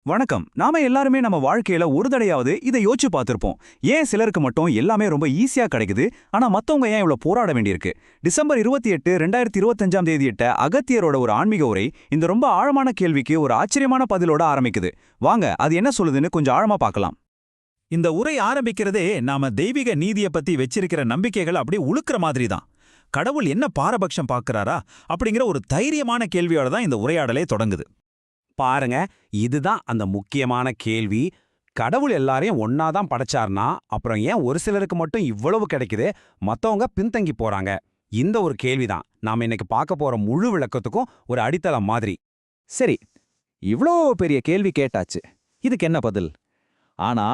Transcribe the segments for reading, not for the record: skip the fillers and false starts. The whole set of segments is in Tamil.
வணக்கம். நாம எல்லாருமே நம்ம வாழ்க்கையில ஒரு தடையாவது இதை யோசிச்சு பார்த்திருப்போம். ஏன் சிலருக்கு மட்டும் எல்லாமே ரொம்ப ஈஸியா கிடைக்குது, ஆனா மத்தவங்க ஏன் இவ்வளவு போராட வேண்டியிருக்கு? டிசம்பர் 28, 2025ஆம் தேதியிட்ட அகத்தியரோட ஒரு ஆன்மீக உரை இந்த ரொம்ப ஆழமான கேள்விக்கு ஒரு ஆச்சரியமான பதிலோட ஆரம்பிக்குது. வாங்க, அது என்ன சொல்லுதுன்னு கொஞ்சம் ஆழமா பார்க்கலாம். இந்த உரை ஆரம்பிக்கிறதே நாம தெய்வீக நீதிய பத்தி வச்சிருக்கிற நம்பிக்கைகள் அப்படியே உழுக்கிற மாதிரி தான். கடவுள் என்ன பாரபட்சம் பார்க்கறாரா அப்படிங்கிற ஒரு தைரியமான கேள்வியோட தான் இந்த உரையாடலே தொடங்குது. பாருங்க, இதுதான் அந்த முக்கியமான கேள்வி. கடவுள் எல்லாரையும் ஒன்னாதான் படைச்சார்னா அப்புறம் ஏன் ஒரு சிலருக்கு மட்டும் இவ்வளவு கிடைக்குது, மத்தவங்க பின்தங்கி போறாங்க? இந்த ஒரு கேள்விதான் நாம இன்னைக்கு பார்க்க போற முழு விளக்கத்துக்கும் ஒரு அடித்தளம் மாதிரி. சரி, இவ்ளோ பெரிய கேள்வி கேட்டாச்சு. இதுக்கு என்ன பதில்? ஆனா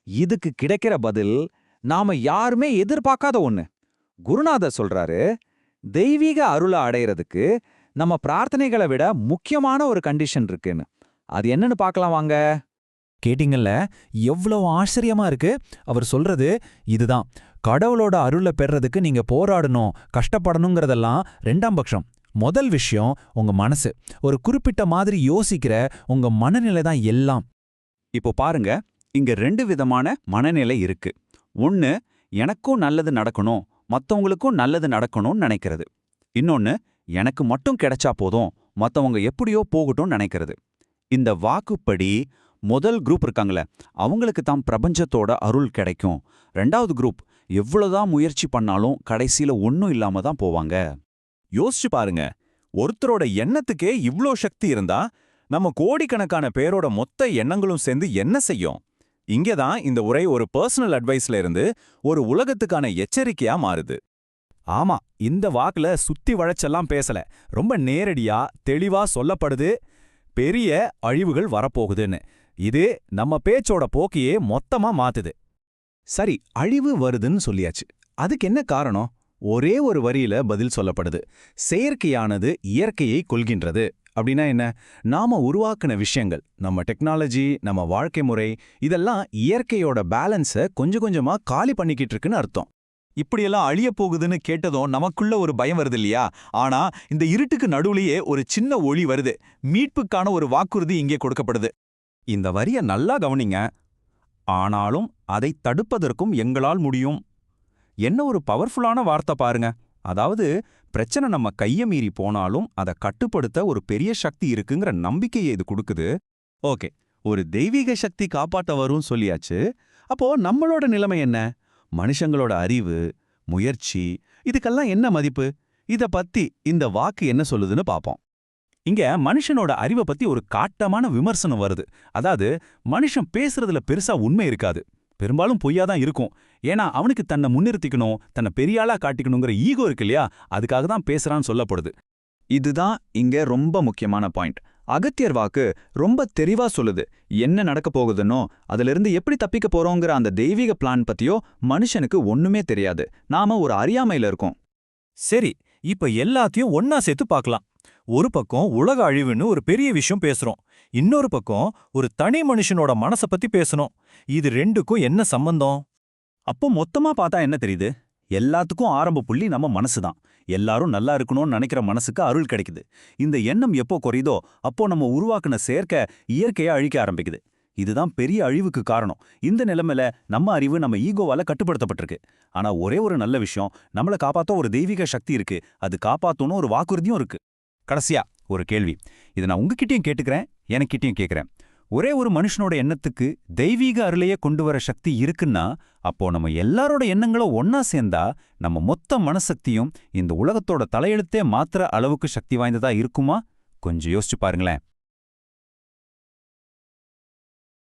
இதுக்கு கிடைக்கிற பதில் நாம யாருமே எதிர்பார்க்காத ஒண்ணு. குருநாதர் சொல்றாரு, தெய்வீக அருளை அடையறதுக்கு நம்ம பிரார்த்தனைகளை விட முக்கியமான ஒரு கண்டிஷன் இருக்குன்னு. அது என்னன்னு பார்க்கலாம் வாங்க. கேட்டிங்கல்ல, எவ்வளவு ஆச்சரியமா இருக்கு. அவர் சொல்றது இதுதான். கடவுளோட அருளை பெறறதுக்கு நீங்க போராடணும், கஷ்டப்படணுங்கிறதெல்லாம் ரெண்டாம் பட்சம். முதல் விஷயம் உங்க மனசு. ஒரு குறிப்பிட்ட மாதிரி யோசிக்கிற உங்க மனநிலை தான் எல்லாம். இப்போ பாருங்க, இங்க ரெண்டு விதமான மனநிலை இருக்கு. ஒன்னு, எனக்கும் நல்லது நடக்கணும், மத்தவங்களுக்கும் நல்லது நடக்கணும்னு நினைக்கிறது. இன்னொன்னு, எனக்கு மட்டும் கிடைச்சா போதும், மத்தவங்க எப்படியோ போகட்டும்னு நினைக்கிறது. இந்த வாக்குப்படி முதல் குரூப் இருக்காங்களே, அவங்களுக்கு தான் பிரபஞ்சத்தோட அருள் கிடைக்கும். ரெண்டாவது குரூப் எவ்வளவுதான் முயற்சி பண்ணாலும் கடைசியில ஒன்னும் இல்லாம தான் போவாங்க. யோசிச்சு பாருங்க, ஒருத்தரோட எண்ணத்துக்கே இவ்ளோ சக்தி இருந்தா நம்ம கோடிக்கணக்கான பேரோட மொத்த எண்ணங்களும் சேர்ந்து என்ன செய்யும்? இங்கதான் இந்த உரை ஒரு பர்சனல் அட்வைஸ்ல இருந்து ஒரு உலகத்துக்கான எச்சரிக்கையா மாறுது. ஆமா, இந்த வாக்குல சுத்தி வளைச்செல்லாம் பேசல. ரொம்ப நேரடியா தெளிவா சொல்லப்படுது, பெரிய அழிவுகள் வரப்போகுதுன்னு. இது நம்ம பேச்சோட போக்கையே மொத்தமா மாத்துது. சரி, அழிவு வருதுன்னு சொல்லியாச்சு. அதுக்கு என்ன காரணம்? ஒரே ஒரு வரியில பதில் சொல்லப்படுது. செயற்கையானது இயற்கையை கொல்கின்றது. அப்படின்னா என்ன? நாம உருவாக்குன விஷயங்கள், நம்ம டெக்னாலஜி, நம்ம வாழ்க்கை முறை, இதெல்லாம் இயற்கையோட பேலன்ஸை கொஞ்சம் கொஞ்சமா காலி பண்ணிக்கிட்டு இருக்குன்னு அர்த்தம். இப்படியெல்லாம் அழிய போகுதுன்னு கேட்டதும் நமக்குள்ள ஒரு பயம் வருது இல்லையா? ஆனா இந்த இருட்டுக்கு நடுவுலயே ஒரு சின்ன ஒளி வருது. மீட்புக்கான ஒரு வாக்குறுதி இங்கே கொடுக்கப்படுது. இந்த வரிய நல்லா கவனிங்க. ஆனாலும் அதை தடுப்பதற்கும் எங்களால் முடியும். என்ன ஒரு பவர்ஃபுல்லான வார்த்தை பாருங்க. அதாவது, பிரச்சனை நம்ம கைய மீறி போனாலும் அதை கட்டுப்படுத்த ஒரு பெரிய சக்தி இருக்குங்கிற நம்பிக்கையை இது கொடுக்குது. ஓகே, ஒரு தெய்வீக சக்தி காப்பாற்ற வரும் சொல்லியாச்சு. அப்போ நம்மளோட நிலைமை என்ன? மனுஷங்களோட அறிவு, முயற்சி, இதுக்கெல்லாம் என்ன மதிப்பு? இத பத்தி இந்த வாக்கு என்ன சொல்லுதுன்னு பாப்போம். இங்க மனுஷனோட அறிவை பத்தி ஒரு காட்டமான விமர்சனம் வருது. அதாவது, மனுஷன் பேசுறதுல பெருசா உண்மை இருக்காது, பெரும்பாலும் பொய்யாதான் இருக்கும். ஏன்னா அவனுக்கு தன்னை முன்னிறுத்திக்கணும், தன்னை பெரியாளா காட்டிக்கணுங்கிற ஈகோ இருக்கு இல்லையா, அதுக்காக தான் பேசுறான்னு சொல்லப்படுது. இதுதான் இங்க ரொம்ப முக்கியமான பாயிண்ட். அகத்தியர் வாக்கு ரொம்ப தெளிவா சொல்லுது. என்ன நடக்க போகுதுன்னோ, அதிலிருந்து எப்படி தப்பிக்க போறோங்கிற அந்த தெய்வீக பிளான் பத்தியோ மனுஷனுக்கு ஒண்ணுமே தெரியாது. நாம ஒரு அறியாமையில இருக்கோம். சரி, இப்ப எல்லாத்தையும் ஒன்னா சேர்த்து பார்க்கலாம். ஒரு பக்கம் உலக அழிவுன்னு ஒரு பெரிய விஷயம் பேசுறோம், இன்னொரு பக்கம் ஒரு தனி மனுஷனோட மனசை பத்தி பேசணும். இது ரெண்டுக்கும் என்ன சம்பந்தம்? அப்போ மொத்தமா பார்த்தா என்ன தெரியுது? எல்லாத்துக்கும் ஆரம்ப புள்ளி நம்ம மனசு தான். எல்லாரும் நல்லா இருக்கணும்னு நினைக்கிற மனசுக்கு அருள் கிடைக்குது. இந்த எண்ணம் எப்போ குறையுதோ அப்போ நம்ம உருவாக்குன செயற்கை இயற்கையா அழிக்க ஆரம்பிக்குது. இதுதான் பெரிய அழிவுக்கு காரணம். இந்த நிலைமையில நம்ம அறிவு நம்ம ஈகோவால கட்டுப்படுத்தப்பட்டிருக்கு. ஆனா ஒரே ஒரு நல்ல விஷயம், நம்மளை காப்பாத்த ஒரு தெய்வீக சக்தி இருக்கு. அது காப்பாத்தணும் ஒரு வாக்குறுதியும் இருக்கு. கடைசியா ஒரு கேள்வி, இதை நான் உங்ககிட்டயும் கேட்டுக்கிறேன், எனக்கிட்டையும் கேட்கிறேன். ஒரே ஒரு மனுஷனோட எண்ணத்துக்கு தெய்வீக அருளையே கொண்டு வர சக்தி இருக்குன்னா, அப்போ நம்ம எல்லாரோட எண்ணங்களும் ஒன்னா சேர்ந்தா நம்ம மொத்த மனசக்தியும் இந்த உலகத்தோட தலையெழுத்தே மாத்திர அளவுக்கு சக்தி வாய்ந்ததா இருக்குமா? கொஞ்சம் யோசிச்சு பாருங்களேன்.